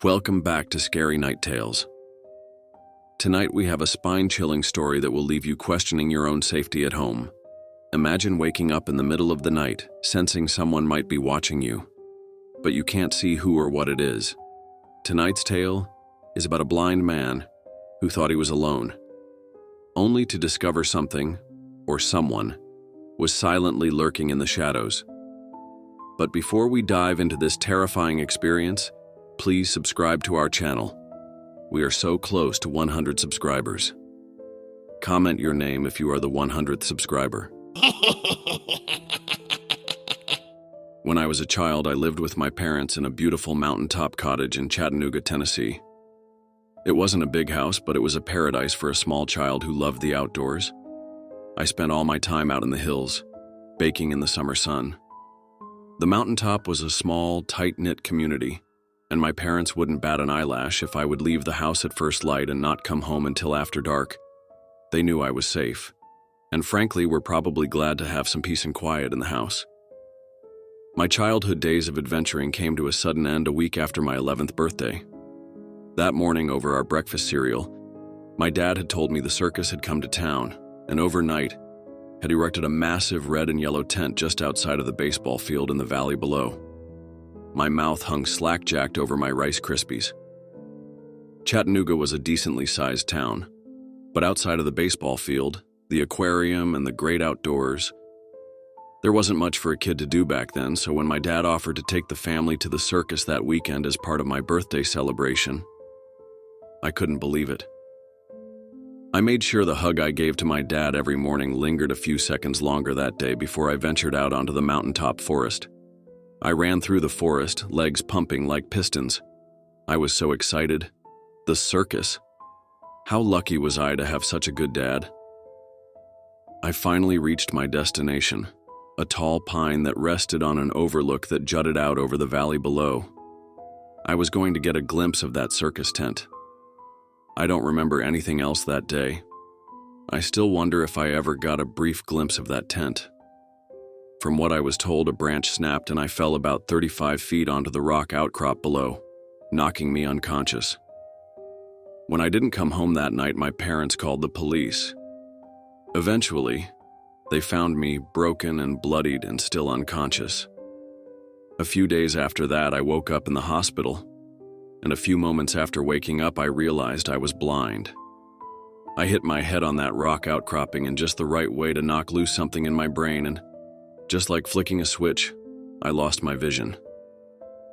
Welcome back to Scary Night Tales. Tonight we have a spine-chilling story that will leave you questioning your own safety at home. Imagine waking up in the middle of the night, sensing someone might be watching you, but you can't see who or what it is. Tonight's tale is about a blind man who thought he was alone, only to discover something, or someone, was silently lurking in the shadows. But before we dive into this terrifying experience, please subscribe to our channel. We are so close to 100 subscribers. Comment your name if you are the 100th subscriber. When I was a child, I lived with my parents in a beautiful mountaintop cottage in Chattanooga, Tennessee. It wasn't a big house, but it was a paradise for a small child who loved the outdoors. I spent all my time out in the hills, baking in the summer sun. The mountaintop was a small, tight-knit community, and my parents wouldn't bat an eyelash if I would leave the house at first light and not come home until after dark. They knew I was safe, and frankly were probably glad to have some peace and quiet in the house. My childhood days of adventuring came to a sudden end a week after my 11th birthday. That morning, over our breakfast cereal, my dad had told me the circus had come to town, and overnight had erected a massive red and yellow tent just outside of the baseball field in the valley below. My mouth hung slack-jacked over my Rice Krispies. Chattanooga was a decently sized town, but outside of the baseball field, the aquarium, and the great outdoors, there wasn't much for a kid to do back then, so when my dad offered to take the family to the circus that weekend as part of my birthday celebration, I couldn't believe it. I made sure the hug I gave to my dad every morning lingered a few seconds longer that day before I ventured out onto the mountaintop forest. I ran through the forest, legs pumping like pistons. I was so excited. The circus. How lucky was I to have such a good dad? I finally reached my destination, a tall pine that rested on an overlook that jutted out over the valley below. I was going to get a glimpse of that circus tent. I don't remember anything else that day. I still wonder if I ever got a brief glimpse of that tent. From what I was told, a branch snapped and I fell about 35 feet onto the rock outcrop below, knocking me unconscious. When I didn't come home that night, my parents called the police. Eventually, they found me broken and bloodied and still unconscious. A few days after that, I woke up in the hospital, and a few moments after waking up, I realized I was blind. I hit my head on that rock outcropping in just the right way to knock loose something in my brain, and just like flicking a switch, I lost my vision.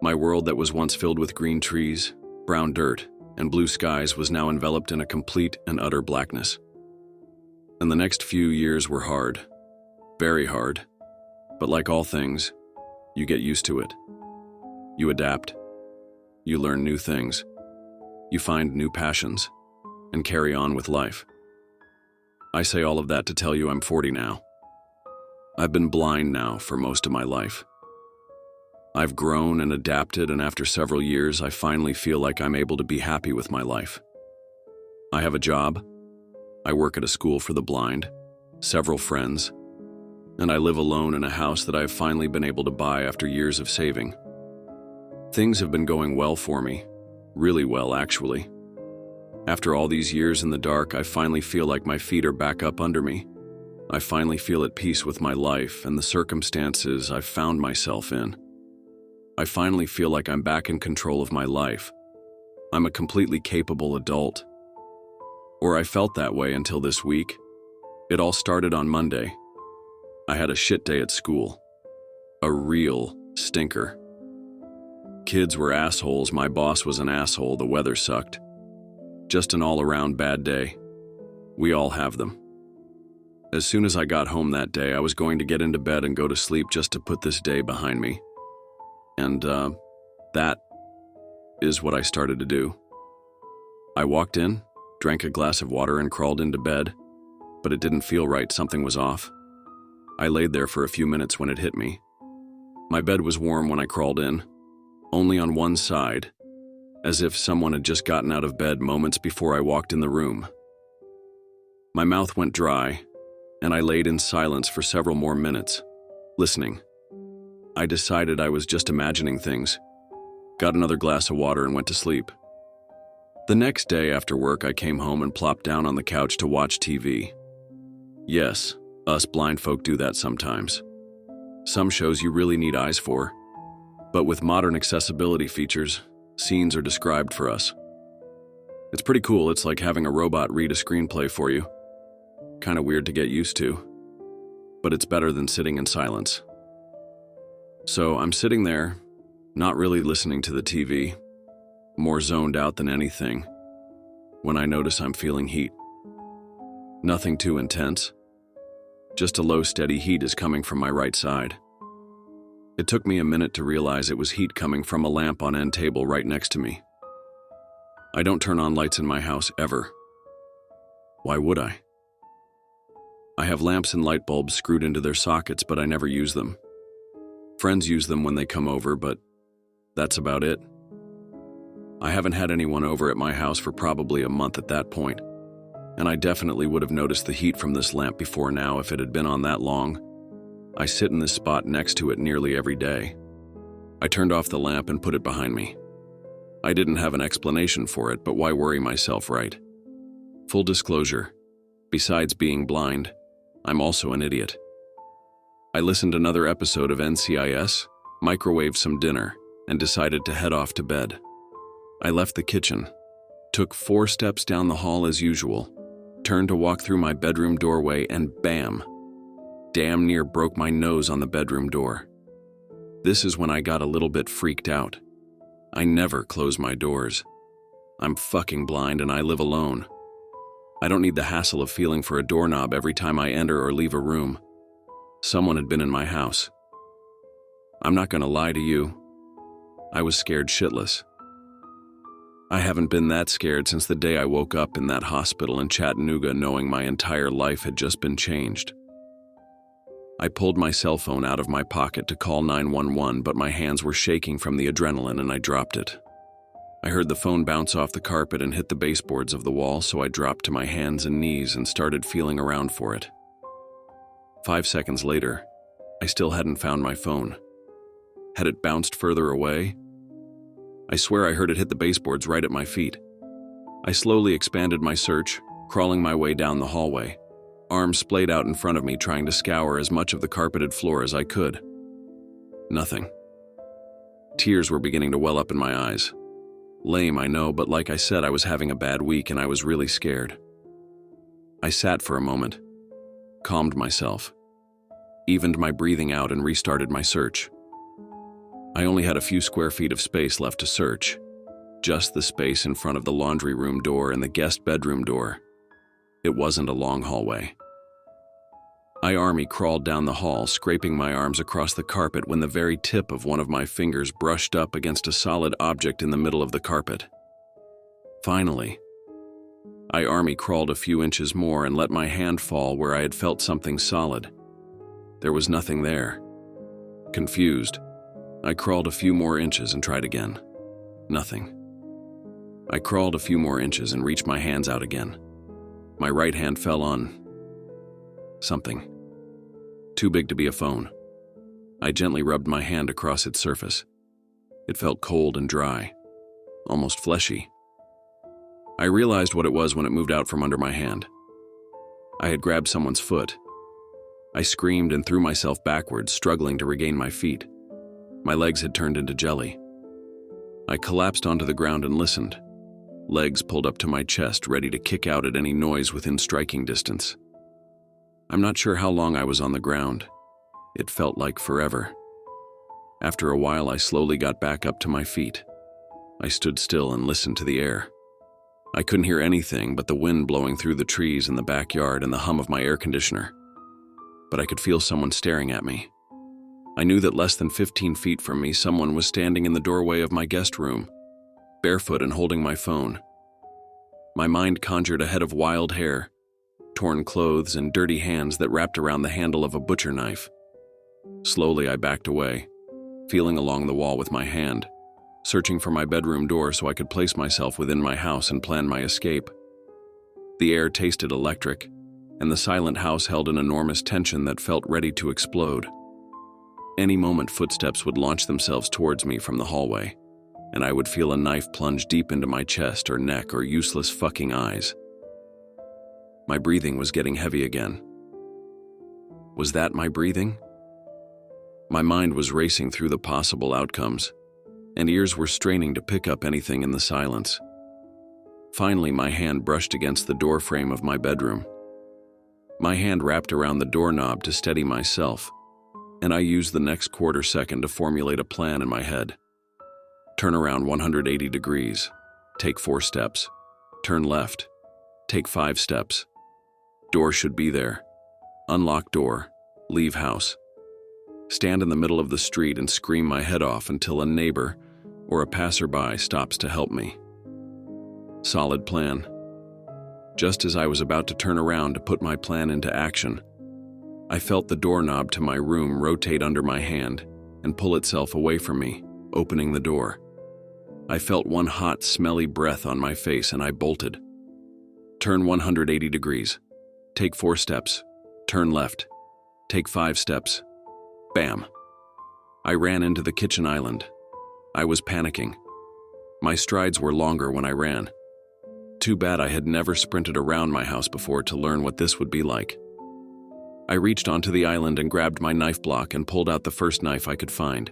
My world that was once filled with green trees, brown dirt, and blue skies was now enveloped in a complete and utter blackness. And the next few years were hard, very hard, but like all things, you get used to it. You adapt. You learn new things. You find new passions, and carry on with life. I say all of that to tell you I'm 40 now. I've been blind now for most of my life. I've grown and adapted, and after several years, I finally feel like I'm able to be happy with my life. I have a job, I work at a school for the blind, several friends, and I live alone in a house that I've finally been able to buy after years of saving. Things have been going well for me, really well actually. After all these years in the dark, I finally feel like my feet are back up under me. I finally feel at peace with my life and the circumstances I've found myself in. I finally feel like I'm back in control of my life. I'm a completely capable adult. Or I felt that way until this week. It all started on Monday. I had a shit day at school. A real stinker. Kids were assholes, my boss was an asshole, the weather sucked. Just an all-around bad day. We all have them. As soon as I got home that day, I was going to get into bed and go to sleep just to put this day behind me. And, that is what I started to do. I walked in, drank a glass of water, and crawled into bed, but it didn't feel right, something was off. I laid there for a few minutes when it hit me. My bed was warm when I crawled in, only on one side, as if someone had just gotten out of bed moments before I walked in the room. My mouth went dry, and I laid in silence for several more minutes, listening. I decided I was just imagining things, got another glass of water, and went to sleep. The next day after work, I came home and plopped down on the couch to watch TV. Yes, us blind folk do that sometimes. Some shows you really need eyes for, but with modern accessibility features, scenes are described for us. It's pretty cool. It's like having a robot read a screenplay for you. Kind of weird to get used to, but it's better than sitting in silence. So I'm sitting there, not really listening to the TV, more zoned out than anything, when I notice I'm feeling heat. Nothing too intense, just a low steady heat is coming from my right side. It took me a minute to realize it was heat coming from a lamp on end table right next to me. I don't turn on lights in my house ever. Why would I? I have lamps and light bulbs screwed into their sockets, but I never use them. Friends use them when they come over, but that's about it. I haven't had anyone over at my house for probably a month at that point, and I definitely would have noticed the heat from this lamp before now if it had been on that long. I sit in this spot next to it nearly every day. I turned off the lamp and put it behind me. I didn't have an explanation for it, but why worry myself, right? Full disclosure, besides being blind, I'm also an idiot. I listened to another episode of NCIS, microwaved some dinner, and decided to head off to bed. I left the kitchen, took 4 steps down the hall as usual, turned to walk through my bedroom doorway, and bam! Damn near broke my nose on the bedroom door. This is when I got a little bit freaked out. I never close my doors. I'm fucking blind and I live alone. I don't need the hassle of feeling for a doorknob every time I enter or leave a room. Someone had been in my house. I'm not gonna lie to you. I was scared shitless. I haven't been that scared since the day I woke up in that hospital in Chattanooga knowing my entire life had just been changed. I pulled my cell phone out of my pocket to call 911, but my hands were shaking from the adrenaline and I dropped it. I heard the phone bounce off the carpet and hit the baseboards of the wall, so I dropped to my hands and knees and started feeling around for it. 5 seconds later, I still hadn't found my phone. Had it bounced further away? I swear I heard it hit the baseboards right at my feet. I slowly expanded my search, crawling my way down the hallway, arms splayed out in front of me trying to scour as much of the carpeted floor as I could. Nothing. Tears were beginning to well up in my eyes. Lame, I know, but like I said, I was having a bad week and I was really scared. I sat for a moment, calmed myself, evened my breathing out and restarted my search. I only had a few square feet of space left to search, just the space in front of the laundry room door and the guest bedroom door. It wasn't a long hallway. I army crawled down the hall, scraping my arms across the carpet when the very tip of one of my fingers brushed up against a solid object in the middle of the carpet. Finally, I army crawled a few inches more and let my hand fall where I had felt something solid. There was nothing there. Confused, I crawled a few more inches and tried again. Nothing. I crawled a few more inches and reached my hands out again. My right hand fell on something. Too big to be a phone. I gently rubbed my hand across its surface. It felt cold and dry, almost fleshy. I realized what it was when it moved out from under my hand. I had grabbed someone's foot. I screamed and threw myself backwards, struggling to regain my feet. My legs had turned into jelly. I collapsed onto the ground and listened, legs pulled up to my chest, ready to kick out at any noise within striking distance. I'm not sure how long I was on the ground. It felt like forever. After a while, I slowly got back up to my feet. I stood still and listened to the air. I couldn't hear anything but the wind blowing through the trees in the backyard and the hum of my air conditioner. But I could feel someone staring at me. I knew that less than 15 feet from me, someone was standing in the doorway of my guest room, barefoot and holding my phone. My mind conjured a head of wild hair, torn clothes, and dirty hands that wrapped around the handle of a butcher knife. Slowly, I backed away, feeling along the wall with my hand, searching for my bedroom door so I could place myself within my house and plan my escape. The air tasted electric, and the silent house held an enormous tension that felt ready to explode. Any moment, footsteps would launch themselves towards me from the hallway. and I would feel a knife plunge deep into my chest or neck or useless fucking eyes. My breathing was getting heavy again. Was that my breathing? My mind was racing through the possible outcomes, and ears were straining to pick up anything in the silence. Finally, my hand brushed against the door frame of my bedroom. My hand wrapped around the doorknob to steady myself, and I used the next quarter second to formulate a plan in my head. Turn around 180 degrees, take 4 steps. Turn left, take 5 steps. Door should be there. Unlock door, leave house. Stand in the middle of the street and scream my head off until a neighbor or a passerby stops to help me. Solid plan. Just as I was about to turn around to put my plan into action, I felt the doorknob to my room rotate under my hand and pull itself away from me, opening the door. I felt one hot, smelly breath on my face and I bolted. Turn 180 degrees. Take 4 steps. Turn left. Take 5 steps. Bam. I ran into the kitchen island. I was panicking. My strides were longer when I ran. Too bad I had never sprinted around my house before to learn what this would be like. I reached onto the island and grabbed my knife block and pulled out the first knife I could find.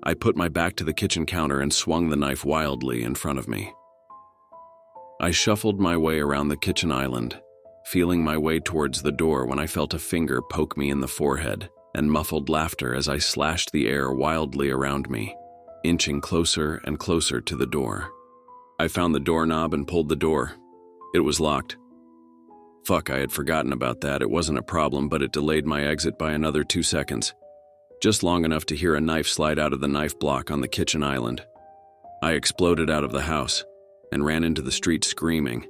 I put my back to the kitchen counter and swung the knife wildly in front of me. I shuffled my way around the kitchen island, feeling my way towards the door when I felt a finger poke me in the forehead and muffled laughter as I slashed the air wildly around me, inching closer and closer to the door. I found the doorknob and pulled the door. It was locked. Fuck, I had forgotten about that. It wasn't a problem, but it delayed my exit by another 2 seconds. Just long enough to hear a knife slide out of the knife block on the kitchen island. I exploded out of the house and ran into the street screaming.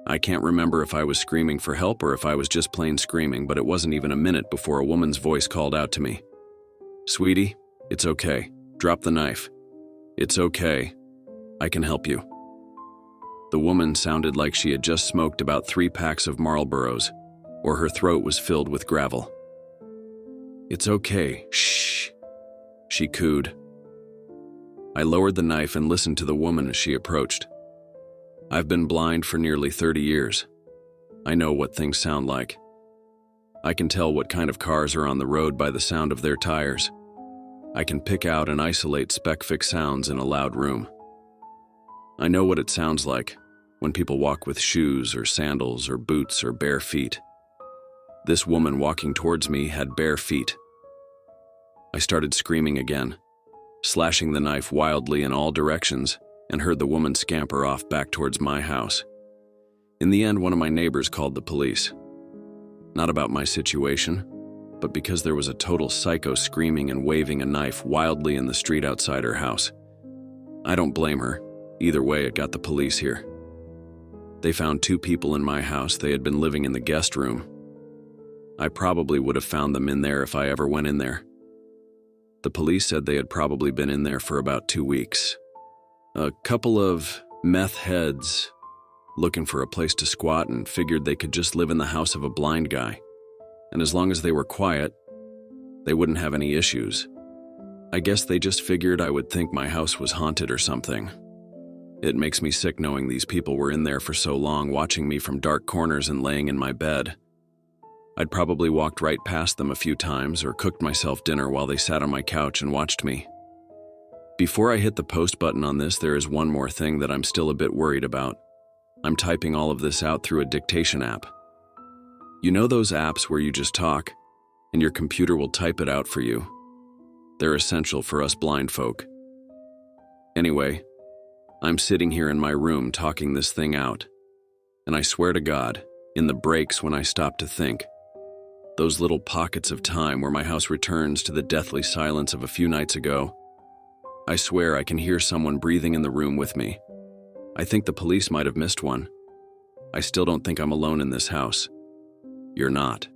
I can't remember if I was screaming for help or if I was just plain screaming, but it wasn't even a minute before a woman's voice called out to me. "Sweetie, it's okay. Drop the knife. It's okay. I can help you." The woman sounded like she had just smoked about 3 packs of Marlboros, or her throat was filled with gravel. "It's okay, shh," she cooed. I lowered the knife and listened to the woman as she approached. I've been blind for nearly 30 years. I know what things sound like. I can tell what kind of cars are on the road by the sound of their tires. I can pick out and isolate specific sounds in a loud room. I know what it sounds like when people walk with shoes or sandals or boots or bare feet. This woman walking towards me had bare feet. I started screaming again, slashing the knife wildly in all directions, and heard the woman scamper off back towards my house. In the end, one of my neighbors called the police. Not about my situation, but because there was a total psycho screaming and waving a knife wildly in the street outside her house. I don't blame her. Either way, it got the police here. They found 2 people in my house. They had been living in the guest room. I probably would have found them in there if I ever went in there. The police said they had probably been in there for about 2 weeks. A couple of meth heads looking for a place to squat and figured they could just live in the house of a blind guy. And as long as they were quiet, they wouldn't have any issues. I guess they just figured I would think my house was haunted or something. It makes me sick knowing these people were in there for so long, watching me from dark corners and laying in my bed. I'd probably walked right past them a few times or cooked myself dinner while they sat on my couch and watched me. Before I hit the post button on this, there is one more thing that I'm still a bit worried about. I'm typing all of this out through a dictation app. You know those apps where you just talk, and your computer will type it out for you? They're essential for us blind folk. Anyway, I'm sitting here in my room talking this thing out, and I swear to God, in the breaks when I stop to think, those little pockets of time where my house returns to the deathly silence of a few nights ago, I swear I can hear someone breathing in the room with me. I think the police might have missed one. I still don't think I'm alone in this house. You're not.